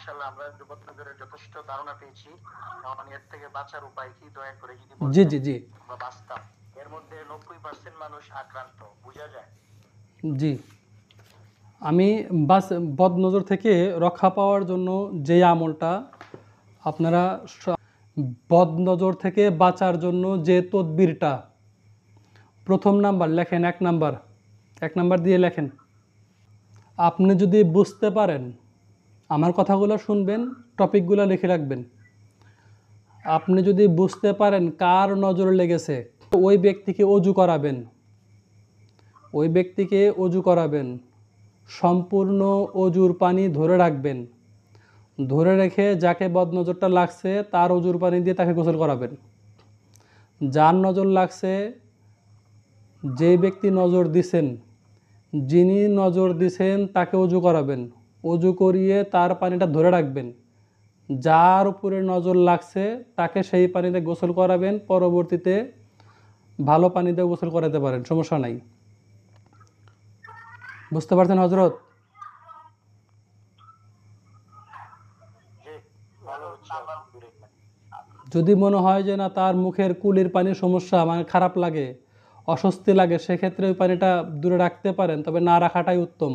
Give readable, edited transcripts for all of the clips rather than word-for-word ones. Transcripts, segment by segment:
মাশাআল্লাহ আমরা যুবকদের যথেষ্ট ধারণা পেয়েছি। এখন এর থেকে বাঁচার উপায় কি দয়া করে যদি জি বলতেন জি জি বা বাঁচতাম। এর মধ্যে 90% মানুষ আক্রান্ত বোঝা যায়। জি আমি বাস বদনজর থেকে রক্ষা পাওয়ার জন্য যে আমলটা আপনারা বদনজর থেকে বাঁচার জন্য যে তদবিরটা প্রথম নাম্বার লেখেন, এক নাম্বার দিয়ে লেখেন। আপনি যদি বুঝতে পারেন, আমার কথাগুলো শুনবেন, টপিকগুলো লিখে রাখবেন। আপনি যদি বুঝতে পারেন কার নজর লেগেছে, ওই ব্যক্তিকে অজু করাবেন, সম্পূর্ণ অজুর পানি ধরে রাখবেন, ধরে রেখে যাকে বদনজরটা লাগছে তার অজুর পানি দিয়ে তাকে গোসল করাবেন। যার নজর লাগছে, যে ব্যক্তি নজর দিছেন, যিনি নজর দিছেন তাকে অজু করাবেন, অজু করিয়ে তার পানিটা ধরে রাখবেন। যার উপরে নজর লাগছে তাকে সেই পানিতে গোসল করাবেন, পরবর্তীতে ভালো পানিতে গোসল করাতে পারেন, সমস্যা নাই। বুঝতে পারছেন হজরত? যদি মনে হয় যে না তার মুখের কুলির পানির সমস্যা, মানে খারাপ লাগে, অস্বস্তি লাগে, সেক্ষেত্রে ওই পানিটা দূরে রাখতে পারেন, তবে না রাখাটাই উত্তম।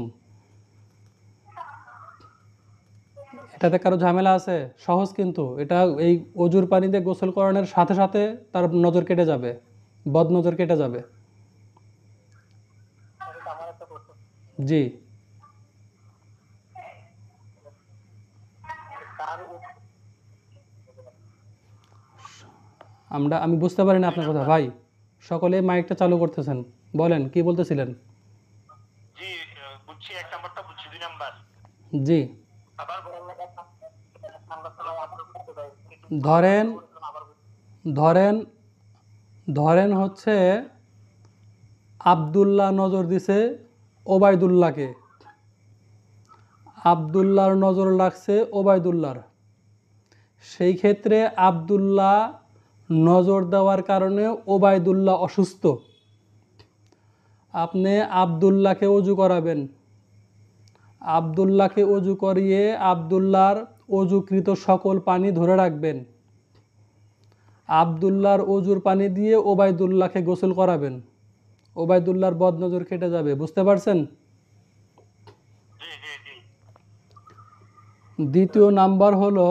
এটাতে কারো ঝামেলা আছে? সহজ, কিন্তু এটা এই অজুর পানিতে গোসল করানোর সাথে সাথে তার নজর কেটে যাবে, বদ নজর কেটে যাবে। জি আমি বুঝতে পারি না আপনার কথা ভাই। সকলে মাইকটা চালু করতেছেন, বলেন কি বলতেছিলেন? জি বুঝছি, এক নাম্বারটা বুঝছি, দুই নাম্বার জি আবার ধরেন ধরেন ধরেন হচ্ছে আব্দুল্লাহ নজর দিছে ওবায়দুল্লাহকে, আব্দুল্লাহর নজর লাগছে ওবায়দুল্লাহর। সেই ক্ষেত্রে আব্দুল্লাহ নজর দেওয়ার কারণে ওবায়দুল্লাহ অসুস্থ। আপনি আব্দুল্লাহকে অজু করাবেন, আব্দুল্লাহকে অজু করিয়ে আব্দুল্লাহর অজুকৃত সকল পানি ধরে রাখবেন, আব্দুল্লাহর অজুর পানি দিয়ে ওবায়দুল্লাহকে গোসল করাবেন, ওবায়দুল্লাহর বদনজর কেটে যাবে। বুঝতে পারছেন? দ্বিতীয় নাম্বার হলো